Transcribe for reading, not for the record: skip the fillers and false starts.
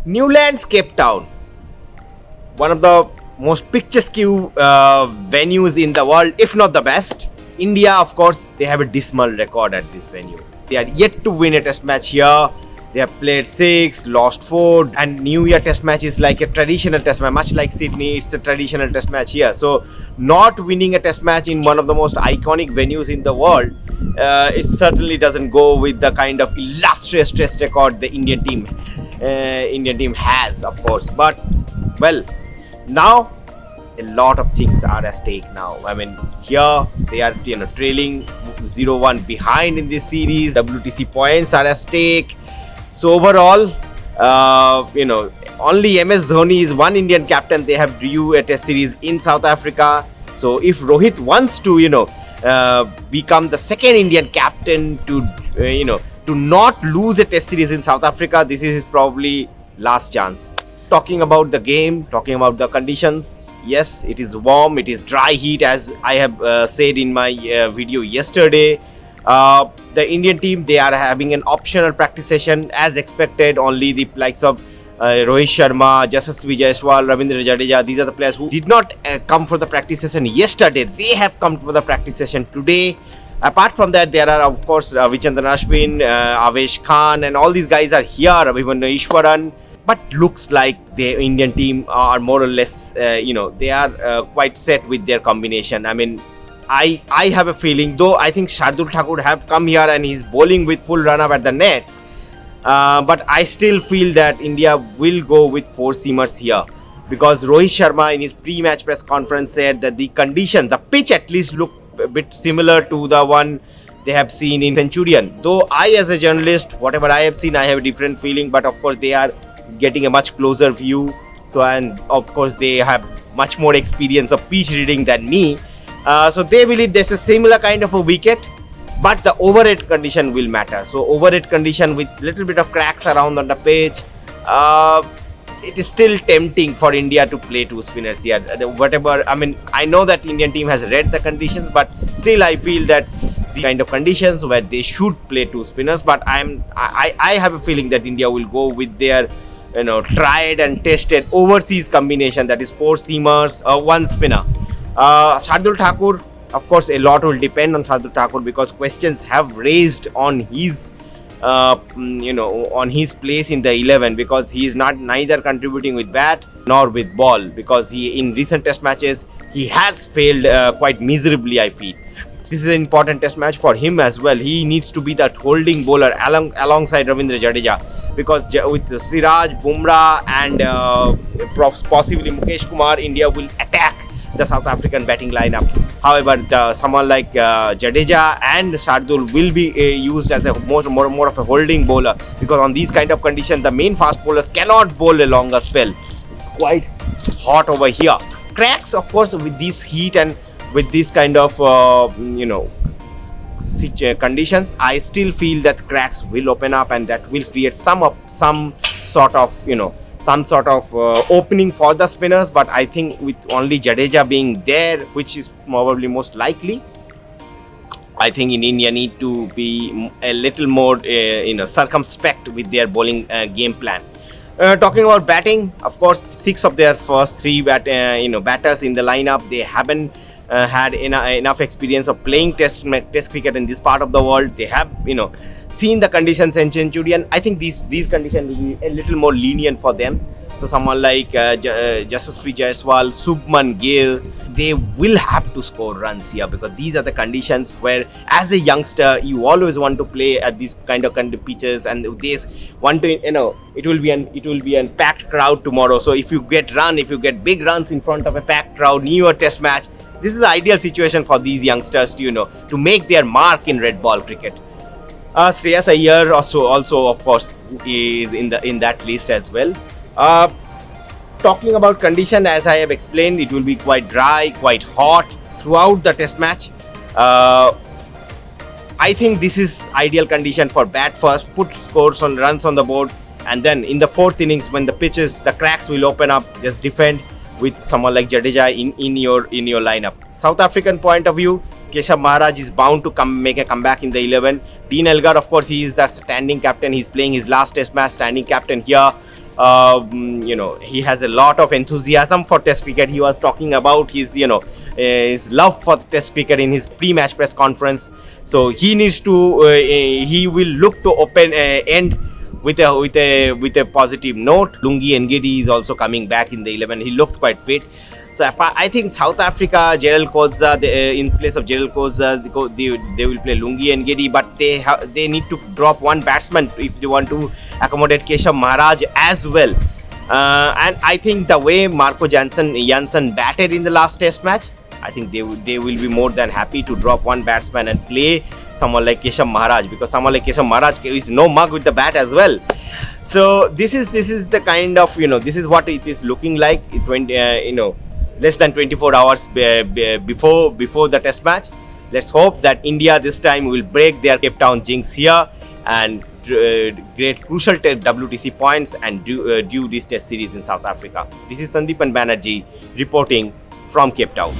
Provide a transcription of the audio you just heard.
Newlands, Cape Town, one of the most picturesque venues in the world, if not the best. India, of course, they have a dismal record at this venue. They are yet to win a test match here. They have played 6, lost 4, and New Year test match is like a traditional test match, much like Sydney, it's a traditional test match here. So, not winning a test match in one of the most iconic venues in the world, it certainly doesn't go with the kind of illustrious test record the Indian team has, of course. But, well, now a lot of things are at stake now. I mean, here they are trailing 0-1 behind in this series. WTC points are at stake. So overall, only MS Dhoni is one Indian captain. They have drew a test series in South Africa. So if Rohit wants to become the second Indian captain to not lose a test series in South Africa, this is his probably last chance. Talking about the game, talking about the conditions, yes, it is warm, it is dry heat, as I have said in my video yesterday. The Indian team, they are having an optional practice session as expected. Only the likes of Rohit Sharma, Yashasvi Jaiswal, Ravindra Jadeja, these are the players who did not come for the practice session yesterday. They have come for the practice session today. Apart from that, there are of course Vichandran Ashwin, Avesh Khan, and all these guys are here, Abhimanyu Ishwaran. But looks like the Indian team are more or less, they are quite set with their combination. I mean, I have a feeling, though I think Shardul Thakur have come here and he's bowling with full run up at the nets. But I still feel that India will go with 4 seamers here, because Rohit Sharma in his pre-match press conference said that the condition, the pitch at least look a bit similar to the one they have seen in Centurion. Though I, as a journalist, whatever I have seen, I have a different feeling. But of course, they are getting a much closer view. So, and of course, they have much more experience of pitch reading than me. So they believe there's a similar kind of a wicket, but the overhead condition will matter. So overhead condition with little bit of cracks around on the pitch, it is still tempting for India to play 2 spinners here. Whatever, I mean, I know that Indian team has read the conditions, but still I feel that the kind of conditions where they should play 2 spinners. But I have a feeling that India will go with their tried and tested overseas combination, that is 4 seamers, 1 spinner. Shardul Thakur, of course, a lot will depend on Shardul Thakur, because questions have raised on his on his place in the 11, because he is neither contributing with bat nor with ball, because he in recent test matches he has failed quite miserably, I feel. This is an important test match for him as well. He needs to be that holding bowler alongside Ravindra Jadeja, because with Siraj, Bumrah and possibly Mukesh Kumar, India will attack the South African batting lineup. However, someone like Jadeja and Shardul will be used as a more of a holding bowler, because on these kind of conditions, the main fast bowlers cannot bowl a longer spell. It's quite hot over here. Cracks, of course, with this heat and with this kind of conditions, I still feel that cracks will open up, and that will create some sort of opening for the spinners. But I think with only Jadeja being there, which is probably most likely, I think in India need to be a little more circumspect with their bowling game plan. Talking about batting, of course, 6 of their first 3 batters in the lineup, they haven't had enough experience of playing test cricket in this part of the world. They have seen the conditions in Centurion. I think these conditions will be a little more lenient for them. So someone like Yashasvi Jaiswal, Subman Gill, they will have to score runs here, because these are the conditions where, as a youngster, you always want to play at these kind of pitches, and they want to, it will be a packed crowd tomorrow. So if you get big runs in front of a packed crowd, New Year test match, this is the ideal situation for these youngsters to make their mark in red ball cricket. Shreyas Iyer also of course is in that list as well. Talking about condition, as I have explained, it will be quite dry, quite hot throughout the test match. I think this is ideal condition for bat first, put scores on runs on the board, and then in the 4th innings, when the cracks will open up, just defend with someone like Jadeja in your lineup. South African point of view, Keshav Maharaj is bound to make a comeback in the 11. Dean Elgar, of course, he is the standing captain. He's playing his last test match, standing captain here. He has a lot of enthusiasm for Test cricket. He was talking about his love for Test cricket in his pre-match press conference. So he needs to he will look to open end with a positive note. Lungi Ngidi is also coming back in the 11. He looked quite fit. So I think South Africa, Gerald Koza, in place of Gerald Koza, they will play Lungi Ngidi, but they need to drop one batsman if they want to accommodate Keshav Maharaj as well. And I think the way Marco Jansen batted in the last Test match, I think they will be more than happy to drop one batsman and play someone like Keshav Maharaj, because someone like Keshav Maharaj is no mug with the bat as well. So this is the kind of this is what it is looking like. Less than 24 hours before the Test match. Let's hope that India this time will break their Cape Town jinx here and get crucial WTC points and do this Test series in South Africa. This is Sandeepan Banerjee reporting from Cape Town.